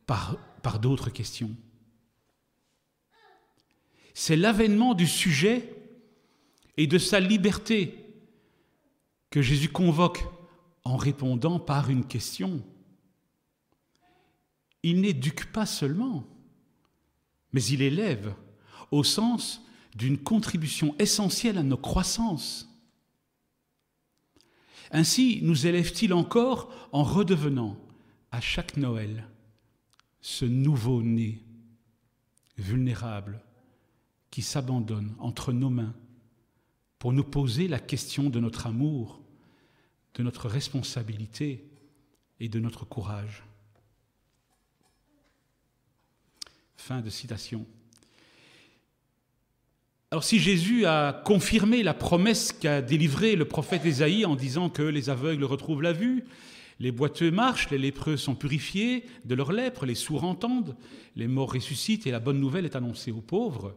par d'autres questions. C'est l'avènement du sujet et de sa liberté que Jésus convoque en répondant par une question. Il n'éduque pas seulement, mais il élève au sens d'une contribution essentielle à nos croissances. Ainsi nous élève-t-il encore en redevenant à chaque Noël ce nouveau-né vulnérable qui s'abandonne entre nos mains pour nous poser la question de notre amour, de notre responsabilité et de notre courage. Fin de citation. Alors si Jésus a confirmé la promesse qu'a délivrée le prophète Ésaïe en disant que les aveugles retrouvent la vue, les boiteux marchent, les lépreux sont purifiés de leur lèpre, les sourds entendent, les morts ressuscitent et la bonne nouvelle est annoncée aux pauvres,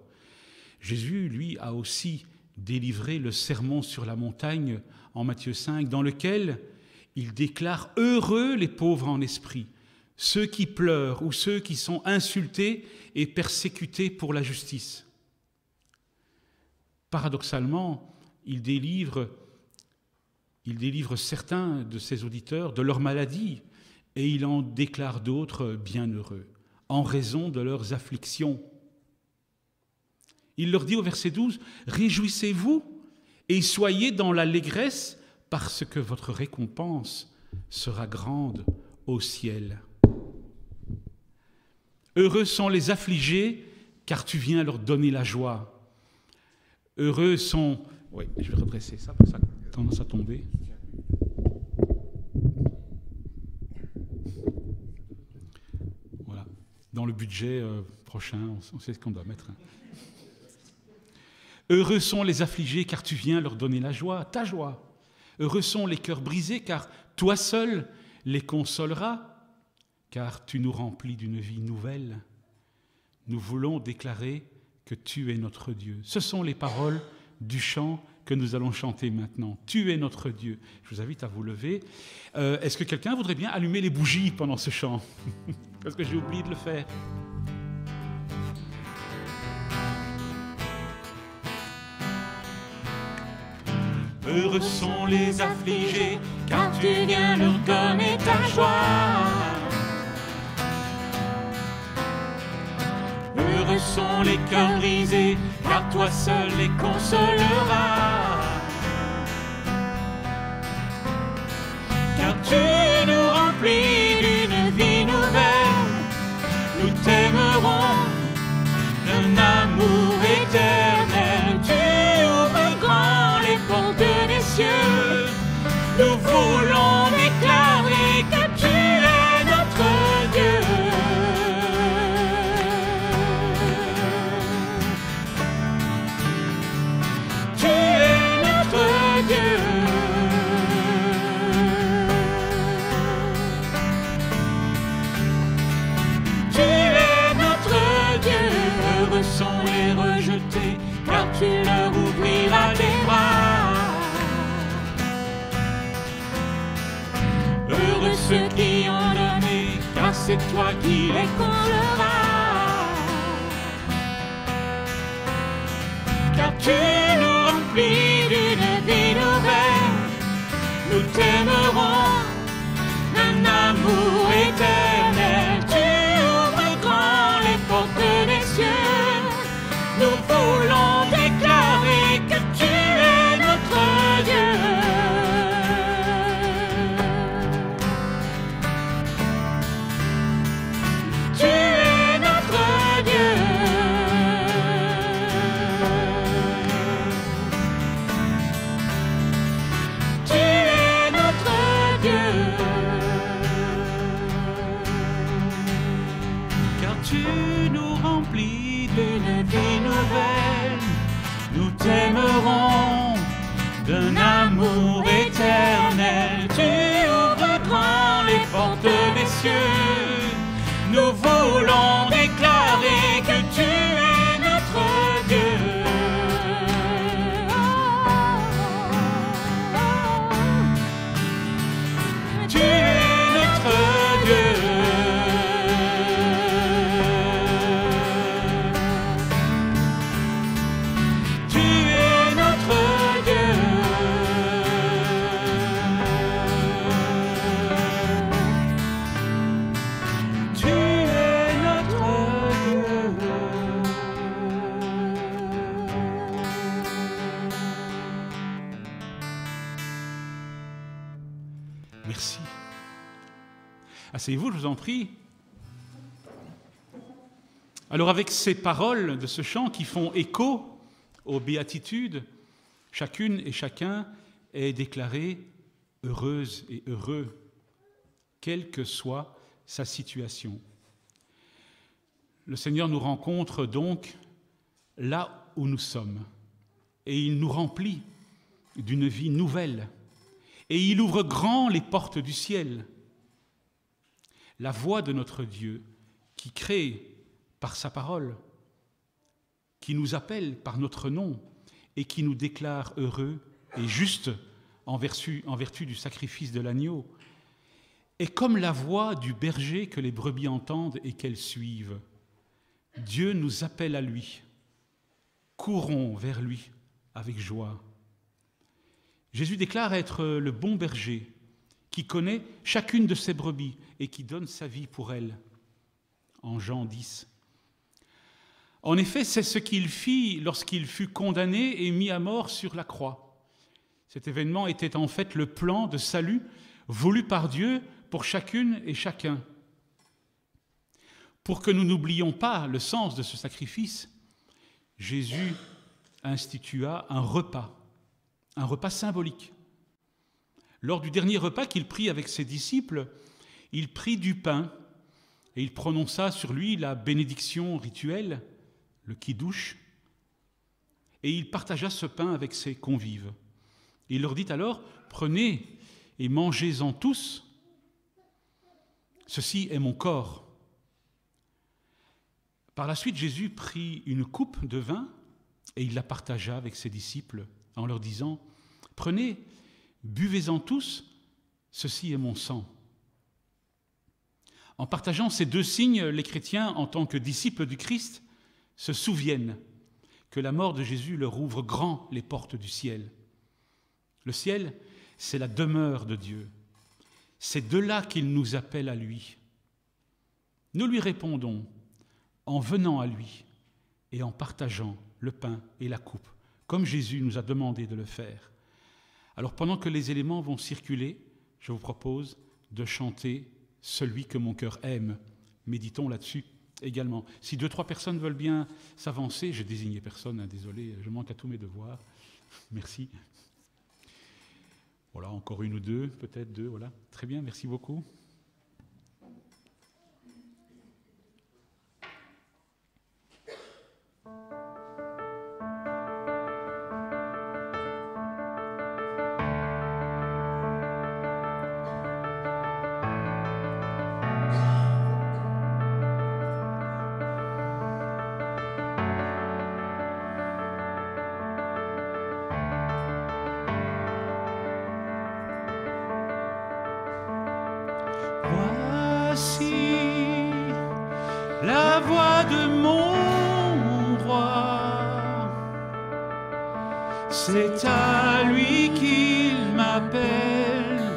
Jésus, lui, a aussi délivré le sermon sur la montagne en Matthieu 5, dans lequel il déclare « Heureux les pauvres en esprit, ceux qui pleurent ou ceux qui sont insultés et persécutés pour la justice. » Paradoxalement, il délivre certains de ses auditeurs de leur maladie et il en déclare d'autres bienheureux, en raison de leurs afflictions. Il leur dit au verset 12, « Réjouissez-vous et soyez dans l'allégresse parce que votre récompense sera grande au ciel. Heureux sont les affligés, car tu viens leur donner la joie. Heureux sont... » Oui, je vais redresser ça, parce que ça a tendance à tomber. Voilà. Dans le budget prochain, on sait ce qu'on doit mettre. Heureux sont les affligés, car tu viens leur donner la joie, ta joie. Heureux sont les cœurs brisés, car toi seul les consoleras, car tu nous remplis d'une vie nouvelle. Nous voulons déclarer que tu es notre Dieu. Ce sont les paroles du chant que nous allons chanter maintenant. Tu es notre Dieu. Je vous invite à vous lever. Est-ce que quelqu'un voudrait bien allumer les bougies pendant ce chant? Parce que j'ai oublié de le faire. Heureux sont les affligés, car tu viens leur donner ta joie. Heureux sont les cœurs brisés, car toi seul les consoleras. Car tu nous remplis d'une vie nouvelle, nous t'aimerons d'un amour éternel. Tu ouvres grand les portes des cieux, nous voulons déclarer que tu es notre Dieu. Tu es notre Dieu. Tu es notre Dieu. Heureux sont les rejetés, car tu leur ouvriras les bras. Heureux ceux qui ont donné, car c'est toi qui les combleras. Car tu nous remplis d'une vie nouvelle, nous t'aimerons d'un amour éternel. Tu ouvres grand les portes des cieux, nous voulons déclarer que tu es notre Dieu. Tu es notre Dieu. Tu es notre Dieu. Car tu nous remplis d'une vie nouvelle, nous t'aimerons d'un amour éternel. Tu ouvres grand les portes des cieux, nous voulons déclarer que tu es notre Dieu. Tu es notre Dieu. Asseyez-vous, je vous en prie. Alors avec ces paroles de ce chant qui font écho aux béatitudes, chacune et chacun est déclaré heureuse et heureux, quelle que soit sa situation. Le Seigneur nous rencontre donc là où nous sommes et il nous remplit d'une vie nouvelle et il ouvre grand les portes du ciel. La voix de notre Dieu qui crée par sa parole, qui nous appelle par notre nom et qui nous déclare heureux et justes en vertu du sacrifice de l'agneau, est comme la voix du berger que les brebis entendent et qu'elles suivent. Dieu nous appelle à lui. Courons vers lui avec joie. Jésus déclare être le bon berger qui connaît chacune de ses brebis et qui donne sa vie pour elles. En Jean 10. En effet, c'est ce qu'il fit lorsqu'il fut condamné et mis à mort sur la croix. Cet événement était en fait le plan de salut voulu par Dieu pour chacune et chacun. Pour que nous n'oublions pas le sens de ce sacrifice, Jésus institua un repas symbolique. Lors du dernier repas qu'il prit avec ses disciples, il prit du pain et il prononça sur lui la bénédiction rituelle, le kiddush, et il partagea ce pain avec ses convives. Il leur dit alors, prenez et mangez-en tous, ceci est mon corps. Par la suite, Jésus prit une coupe de vin et il la partagea avec ses disciples en leur disant, prenez, buvez-en tous, ceci est mon sang. En partageant ces deux signes, les chrétiens, en tant que disciples du Christ, se souviennent que la mort de Jésus leur ouvre grand les portes du ciel. Le ciel, c'est la demeure de Dieu. C'est de là qu'il nous appelle à lui. Nous lui répondons en venant à lui et en partageant le pain et la coupe, comme Jésus nous a demandé de le faire. Alors pendant que les éléments vont circuler, je vous propose de chanter « Celui que mon cœur aime ». Méditons là-dessus également. Si 2-3 personnes veulent bien s'avancer, j'ai désigné personne, hein, désolé, je manque à tous mes devoirs. Merci. Voilà, encore une ou deux, peut-être deux, voilà. Très bien, merci beaucoup. Voici la voix de mon roi, c'est à lui qu'il m'appelle,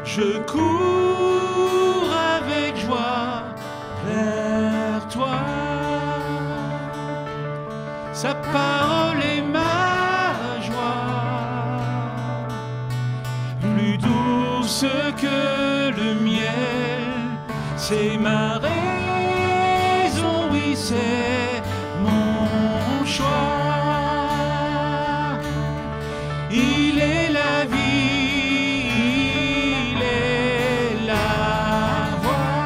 je cours avec joie vers toi, sa parole est ma joie, plus douce que le miel, c'est ma raison, oui c'est mon choix. Il est la vie, il est la voix,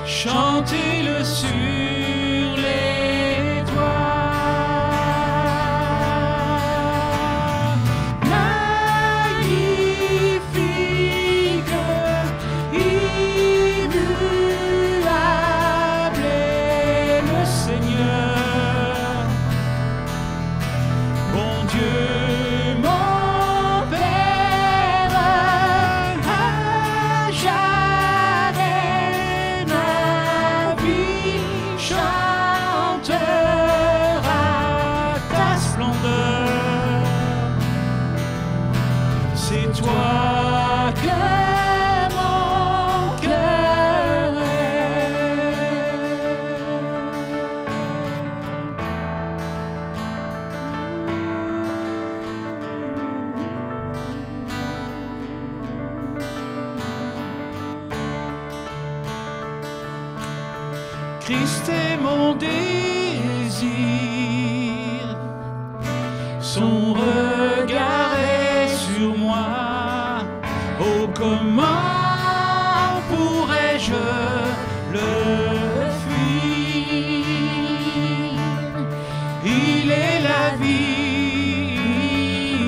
chantez-le sur les toits. Show Christ est mon désir, son regard est sur moi. Oh, comment pourrais-je le fuir? Il est la vie,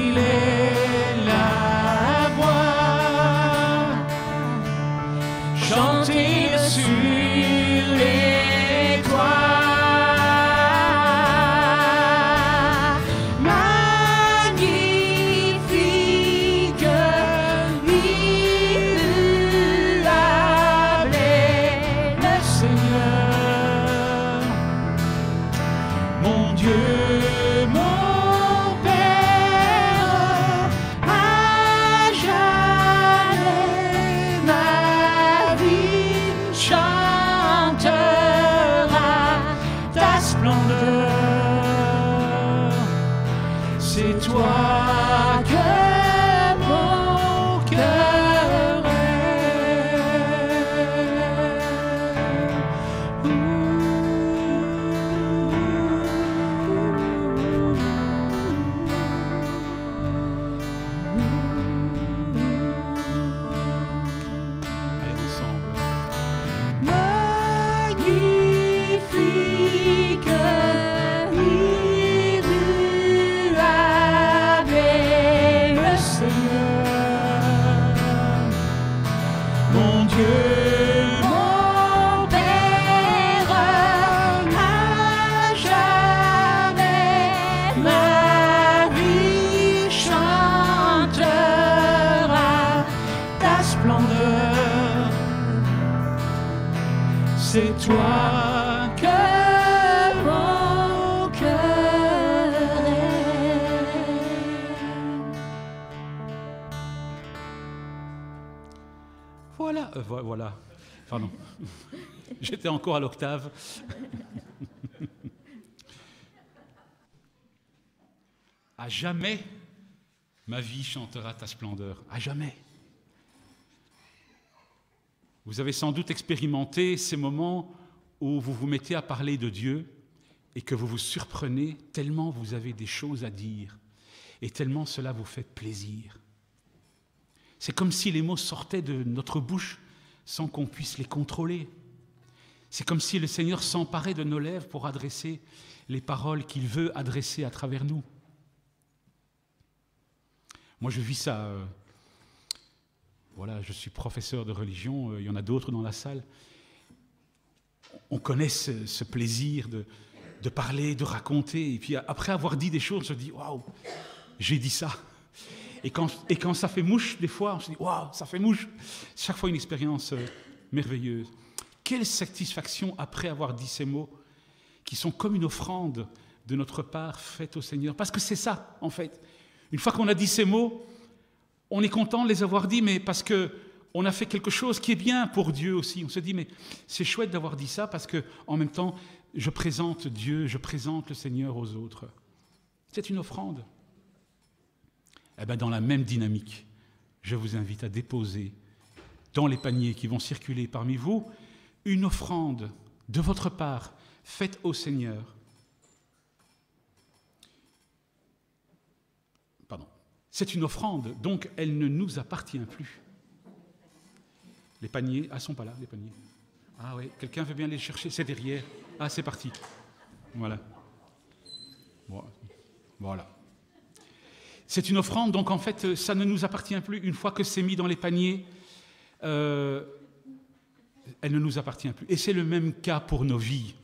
il est la voix. Chantez sur les toits. Magnifique, immuable est le Seigneur, mon Dieu, mon Père, à jamais ma vie chantera ta splendeur. C'est toi que mon cœur Allez ensemble. magnifique, immuable est le Seigneur, mon Dieu, mon Père, à jamais ma vie chantera ta splendeur. C'est toi que mon cœur est. Voilà, voilà. Pardon. J'étais encore à l'octave. À jamais, ma vie chantera ta splendeur. À jamais. Vous avez sans doute expérimenté ces moments où vous vous mettez à parler de Dieu et que vous vous surprenez tellement vous avez des choses à dire et tellement cela vous fait plaisir. C'est comme si les mots sortaient de notre bouche sans qu'on puisse les contrôler. C'est comme si le Seigneur s'emparait de nos lèvres pour adresser les paroles qu'il veut adresser à travers nous. Moi, je vis ça. Voilà, je suis professeur de religion, il y en a d'autres dans la salle. On connaît ce plaisir de parler, de raconter, et puis après avoir dit des choses, on se dit « Waouh, j'ai dit ça !» Et quand ça fait mouche, des fois, on se dit « Waouh, ça fait mouche !» Chaque fois une expérience merveilleuse. Quelle satisfaction après avoir dit ces mots, qui sont comme une offrande de notre part faite au Seigneur. Parce que c'est ça, en fait. Une fois qu'on a dit ces mots, on est content de les avoir dit, mais parce qu'on a fait quelque chose qui est bien pour Dieu aussi. On se dit, mais c'est chouette d'avoir dit ça, parce qu'en même temps, je présente Dieu, je présente le Seigneur aux autres. C'est une offrande. Eh bien, dans la même dynamique, je vous invite à déposer dans les paniers qui vont circuler parmi vous, une offrande de votre part, faite au Seigneur. Pardon. C'est une offrande, donc elle ne nous appartient plus. Les paniers, ah, sont pas là, les paniers. Ah oui, quelqu'un veut bien les chercher, c'est derrière. Ah, c'est parti. Voilà. Voilà. C'est une offrande, donc en fait, ça ne nous appartient plus. Une fois que c'est mis dans les paniers, elle ne nous appartient plus. Et c'est le même cas pour nos vies.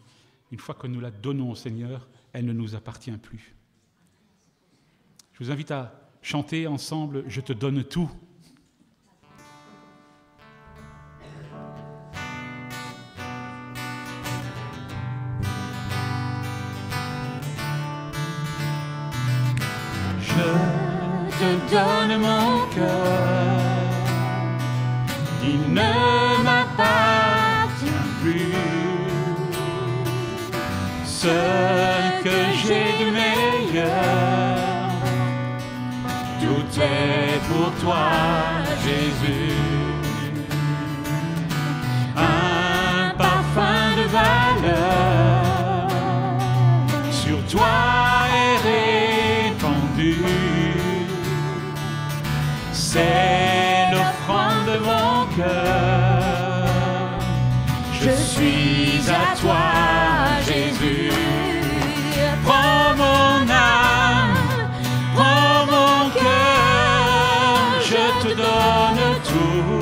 Une fois que nous la donnons au Seigneur, elle ne nous appartient plus. Je vous invite à chanter ensemble « Je te donne tout ». Je te donne mon cœur, il ne m'appartient plus. Ce que j'ai de meilleur, tout est pour toi, Jésus. Un parfum de valeur Je suis à toi, Jésus. Prends mon âme, prends mon cœur, je te donne tout.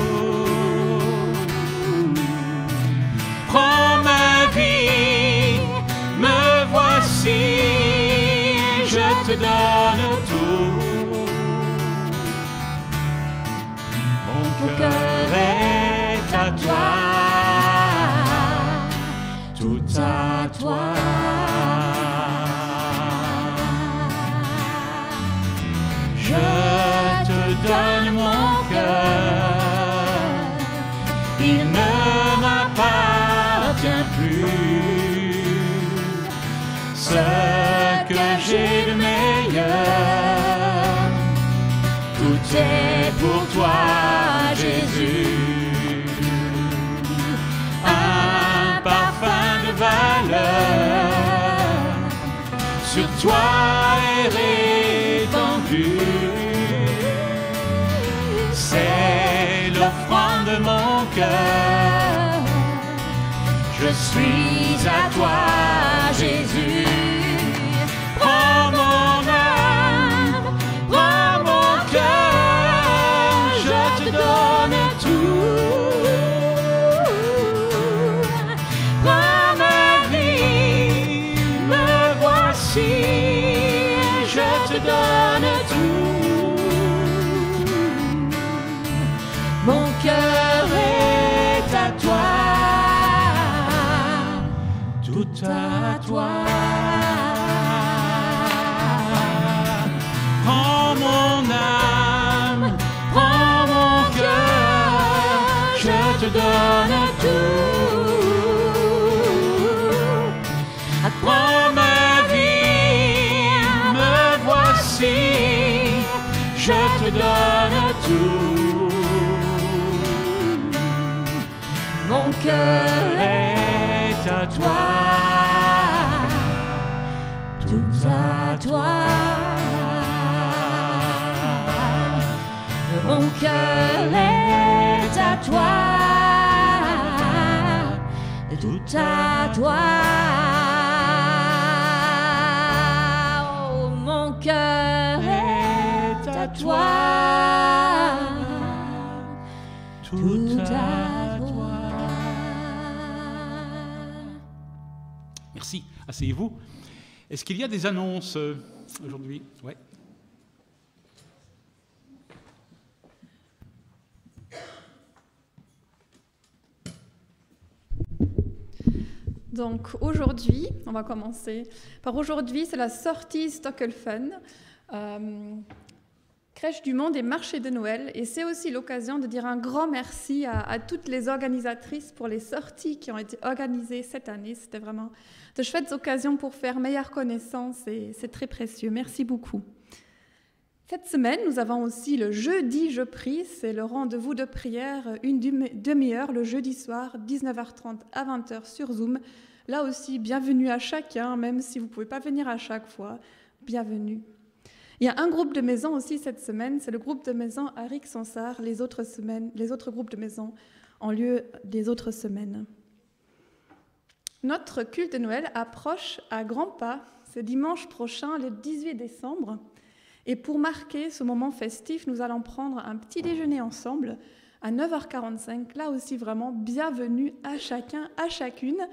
Prends ma vie, me voici, je te donne tout. Mon cœur est à toi, tout à toi. Je te donne mon cœur, il ne m'appartient plus. Ce que j'ai de meilleur, tout est pour toi, Jésus. Un parfum de valeur sur toi est répandu. C'est l'offrande de mon cœur. Je suis à toi, Jésus. Prends mon âme, prends mon cœur, je te donne tout. Prends ma vie, me voici, je te donne tout. Mon cœur est à toi, tout à toi. Prends mon âme, prends mon cœur, je te donne tout. Prends ma vie, me voici, je te donne tout. Mon cœur est à toi, tout à toi. Mon cœur est à toi, tout à toi. Oh, mon cœur est à toi, tout à toi. Merci. Asseyez-vous. Est-ce qu'il y a des annonces aujourd'hui? Ouais. Donc aujourd'hui, on va commencer par aujourd'hui, c'est la sortie Stockelfun, Crèche du Monde et Marché de Noël. Et c'est aussi l'occasion de dire un grand merci à toutes les organisatrices pour les sorties qui ont été organisées cette année. C'était vraiment de chouettes occasions pour faire meilleure connaissance et c'est très précieux. Merci beaucoup. Cette semaine, nous avons aussi le jeudi Je prie, c'est le rendez-vous de prière, une demi-heure le jeudi soir, 19h30 à 20h sur Zoom. Là aussi, bienvenue à chacun, même si vous ne pouvez pas venir à chaque fois, bienvenue. Il y a un groupe de maison aussi cette semaine, c'est le groupe de maison à Rixensart. Les autres groupes de maison ont lieu des autres semaines. Notre culte de Noël approche à grands pas, c'est dimanche prochain, le 18 décembre. Et pour marquer ce moment festif, nous allons prendre un petit déjeuner ensemble à 9h45. Là aussi, vraiment, bienvenue à chacun, à chacune.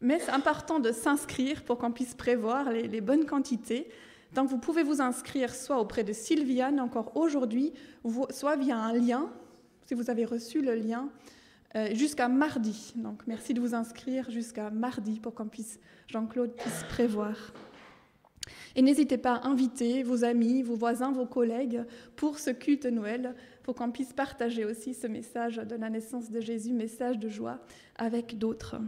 Mais c'est important de s'inscrire pour qu'on puisse prévoir les bonnes quantités. Donc, vous pouvez vous inscrire soit auprès de Sylviane, encore aujourd'hui, soit via un lien, si vous avez reçu le lien, jusqu'à mardi. Donc, merci de vous inscrire jusqu'à mardi pour qu'on puisse, Jean-Claude puisse prévoir. Et n'hésitez pas à inviter vos amis, vos voisins, vos collègues pour ce culte de Noël, pour qu'on puisse partager aussi ce message de la naissance de Jésus, message de joie, avec d'autres.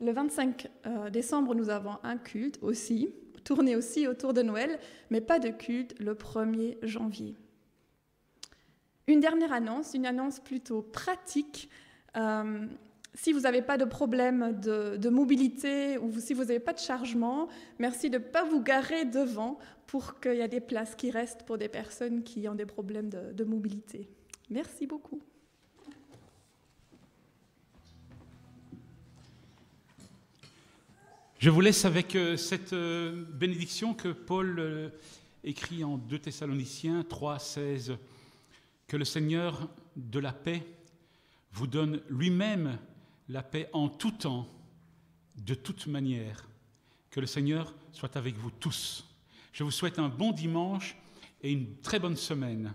Le 25 décembre, nous avons un culte aussi, tourné aussi autour de Noël, mais pas de culte le 1er janvier. Une dernière annonce, une annonce plutôt pratique. Si vous n'avez pas de problème de mobilité ou si vous n'avez pas de chargement, merci de ne pas vous garer devant pour qu'il y ait des places qui restent pour des personnes qui ont des problèmes de mobilité. Merci beaucoup. Je vous laisse avec cette bénédiction que Paul écrit en 2 Thessaloniciens 3, 16. Que le Seigneur de la paix vous donne lui-même la paix en tout temps, de toute manière. Que le Seigneur soit avec vous tous. Je vous souhaite un bon dimanche et une très bonne semaine.